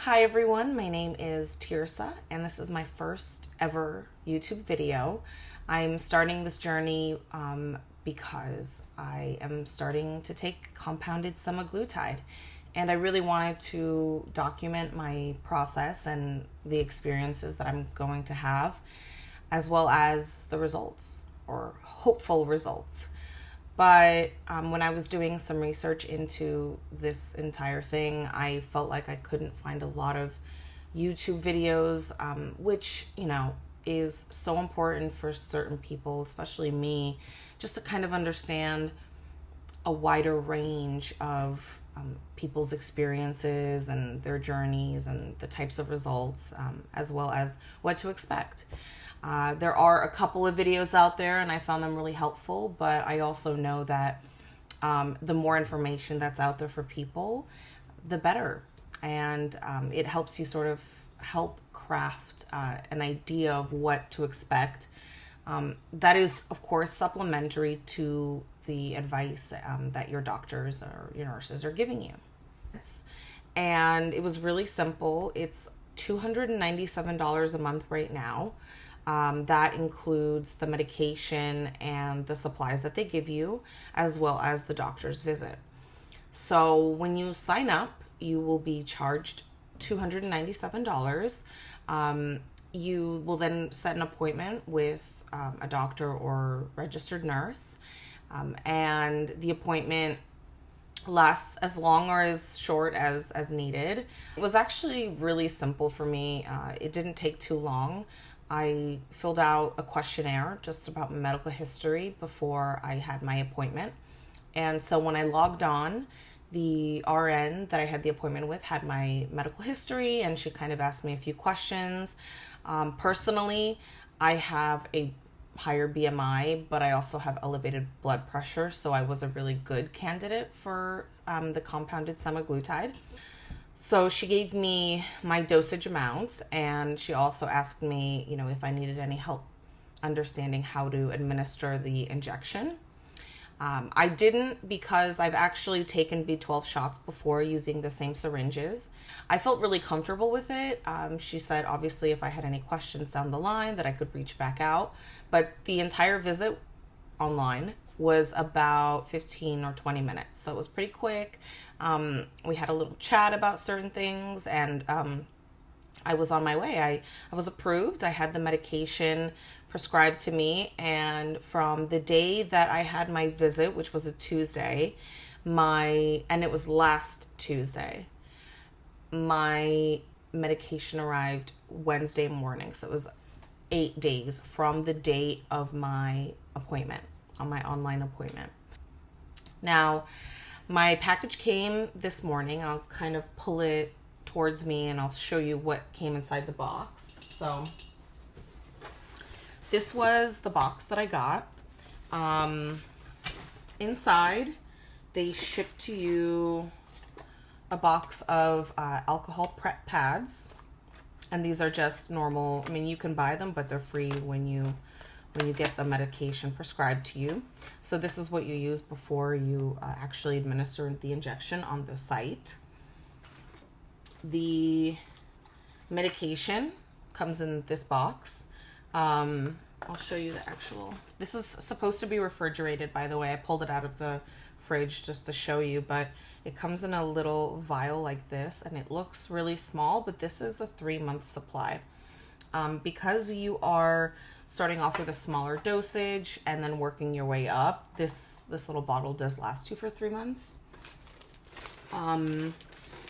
Hi everyone, my name is Tirsa and this is my first ever YouTube video. I'm starting this journey because I am starting to take compounded semaglutide, and I really wanted to document my process and the experiences that I'm going to have, as well as the results or hopeful results. But when I was doing some research into this entire thing, I felt like I couldn't find a lot of YouTube videos, which, is so important for certain people, especially me, just to kind of understand a wider range of people's experiences and their journeys and the types of results, as well as what to expect. There are a couple of videos out there and I found them really helpful, but I also know that the more information that's out there for people, the better. And it helps you sort of help craft an idea of what to expect. That is, of course, supplementary to the advice that your doctors or your nurses are giving you. And it was really simple. It's $297 a month right now. That includes the medication and the supplies that they give you, as well as the doctor's visit. So when you sign up, you will be charged $297. You will then set an appointment with a doctor or registered nurse, and the appointment lasts as long or as short as needed. It was actually really simple for me. It didn't take too long. I filled out a questionnaire just about my medical history before I had my appointment. And so when I logged on, the RN that I had the appointment with had my medical history, and she kind of asked me a few questions. Personally, I have a higher BMI, but I also have elevated blood pressure, so I was a really good candidate for the compounded semaglutide. So she gave me my dosage amounts, and she also asked me, if I needed any help understanding how to administer the injection. I didn't, because I've actually taken B12 shots before using the same syringes. I felt really comfortable with it. She said, obviously, if I had any questions down the line that I could reach back out. But the entire visit online was about 15 or 20 minutes. So it was pretty quick. We had a little chat about certain things, and I was on my way. I was approved. I had the medication prescribed to me, and from the day that I had my visit, which was a Tuesday, and it was last Tuesday, my medication arrived Wednesday morning. So it was 8 days from the date of my appointment, on my online appointment. Now, my package came this morning. I'll kind of pull it towards me and I'll show you what came inside the box. So this was the box that I got. Inside, they shipped to you a box of alcohol prep pads. And these are just normal. You can buy them, but they're free when you get the medication prescribed to you. So this is what you use before you actually administer the injection on the site. The medication comes in this box. I'll show you the actual. This is supposed to be refrigerated, by the way. I pulled it out of the fridge just to show you, but it comes in a little vial like this, and it looks really small, but this is a 3-month supply. Because you are starting off with a smaller dosage and then working your way up, this little bottle does last you for 3 months.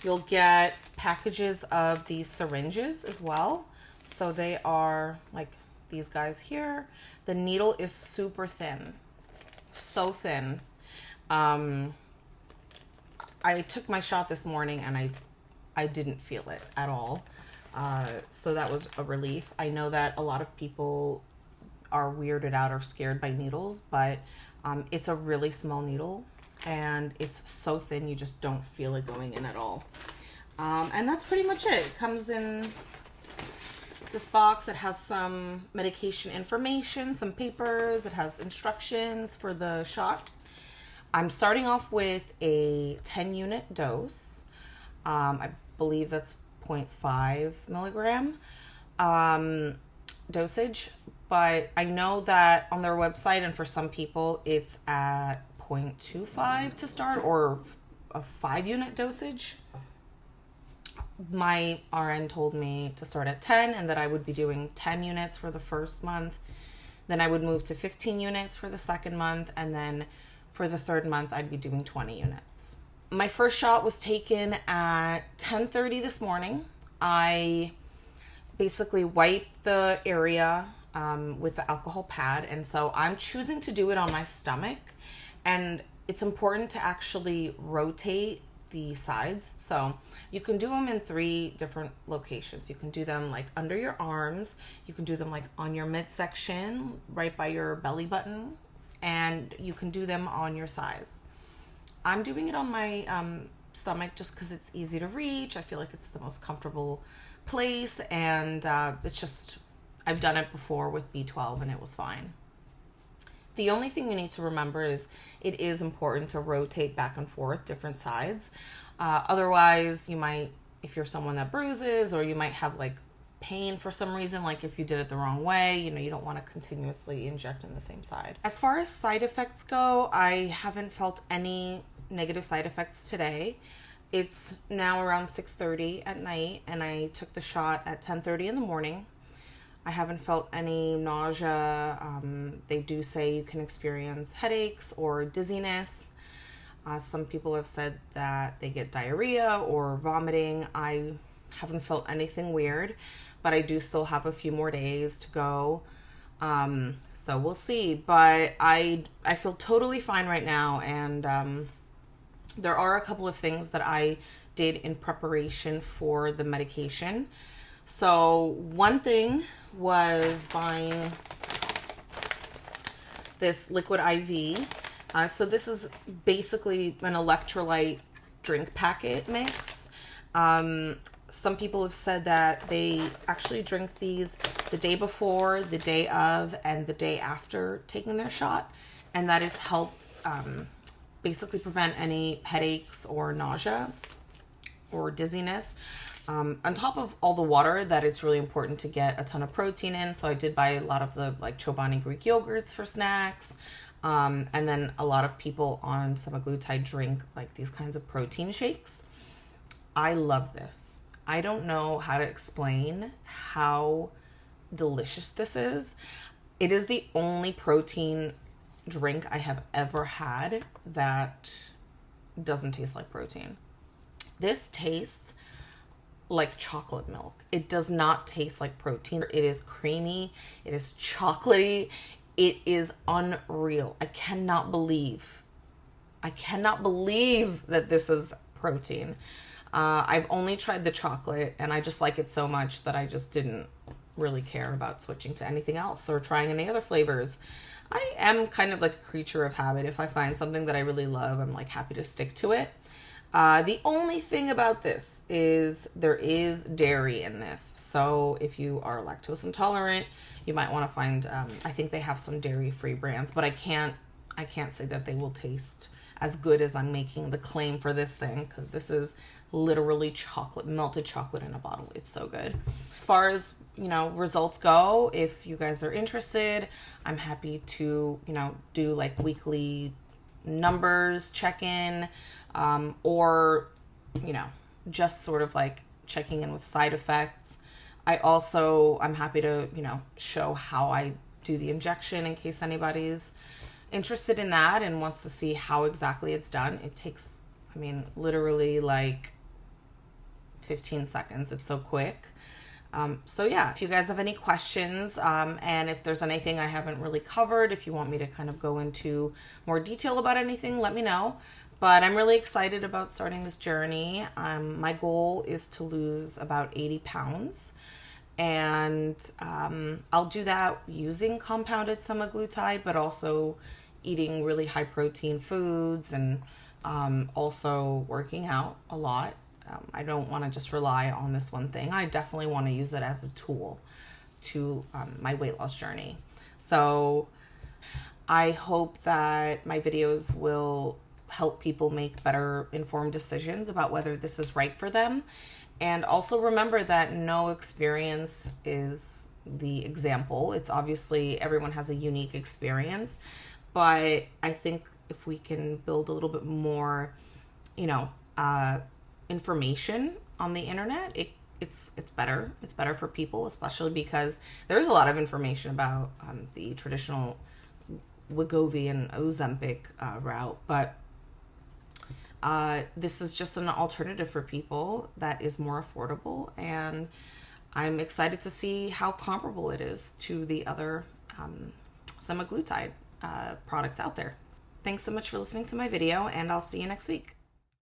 You'll get packages of these syringes as well. So they are like these guys here. The needle is super thin, so thin. I took my shot this morning and I didn't feel it at all. So that was a relief. I know that a lot of people are weirded out or scared by needles, but it's a really small needle and it's so thin you just don't feel it going in at all. And that's pretty much it. It comes in this box. It has some medication information, some papers. It has instructions for the shot. I'm starting off with a 10 unit dose. I believe that's 0.5 milligram dosage, but I know that on their website and for some people it's at 0.25 to start, or a 5-unit dosage. My RN told me to start at 10 and that I would be doing 10 units for the first month. Then I would move to 15 units for the second month, and then for the third month I'd be doing 20 units. My first shot was taken at 10:30 this morning. I basically wiped the area with the alcohol pad, and so I'm choosing to do it on my stomach, and it's important to actually rotate the sides. So you can do them in 3 different locations. You can do them like under your arms, you can do them like on your midsection right by your belly button, and you can do them on your thighs. I'm doing it on my stomach just because it's easy to reach. I feel like it's the most comfortable place, and it's just, I've done it before with B12 and it was fine. The only thing you need to remember is it is important to rotate back and forth different sides. Otherwise, you might, if you're someone that bruises, or you might have like pain for some reason, like if you did it the wrong way, you know, you don't want to continuously inject in the same side. As far as side effects go, I haven't felt any negative side effects today. It's now around 6:30 at night, and I took the shot at 10:30 in the morning. I haven't felt any nausea. They do say you can experience headaches or dizziness. Some people have said that they get diarrhea or vomiting. I haven't felt anything weird, but I do still have a few more days to go. So we'll see. But I feel totally fine right now, and there are a couple of things that I did in preparation for the medication. So one thing was buying this liquid IV. So this is basically an electrolyte drink packet mix. Some people have said that they actually drink these the day before, the day of, and the day after taking their shot, and that it's helped basically prevent any headaches or nausea or dizziness. On top of all the water, that it's really important to get a ton of protein in. So I did buy a lot of the like Chobani Greek yogurts for snacks. And then a lot of people on Semaglutide drink like these kinds of protein shakes. I love this. I don't know how to explain how delicious this is. It is the only protein drink I have ever had that doesn't taste like protein. This tastes like chocolate milk. It does not taste like protein. It is creamy. It is chocolatey. It is unreal. I cannot believe that this is protein. I've only tried the chocolate, and I just like it so much that I just didn't really care about switching to anything else or trying any other flavors. I am kind of like a creature of habit. If I find something that I really love, I'm like happy to stick to it. The only thing about this is there is dairy in this. So if you are lactose intolerant, you might want to find, I think they have some dairy-free brands, but I can't say that they will taste as good as I'm making the claim for this thing, because this is literally chocolate, melted chocolate in a bottle. It's so good. As far as, you know, results go, if you guys are interested, I'm happy to, you know, do like weekly numbers check-in, or, you know, just sort of like checking in with side effects. I'm happy to, you know, show how I do the injection in case anybody's interested in that and wants to see how exactly it's done. It takes, I mean, literally like 15 seconds. It's so quick. So yeah, if you guys have any questions, and if there's anything I haven't really covered, if you want me to kind of go into more detail about anything, let me know. But I'm really excited about starting this journey. My goal is to lose about 80 pounds. And I'll do that using compounded semaglutide, but also eating really high protein foods, and also working out a lot. I don't want to just rely on this one thing. I definitely want to use it as a tool to my weight loss journey. So I hope that my videos will help people make better informed decisions about whether this is right for them. And also remember that no experience is the example. It's obviously everyone has a unique experience, but I think if we can build a little bit more, information on the internet, it's better. It's better for people, especially because there's a lot of information about the traditional Wegovy and Ozempic route, but this is just an alternative for people that is more affordable, and I'm excited to see how comparable it is to the other semaglutide products out there. Thanks so much for listening to my video, and I'll see you next week.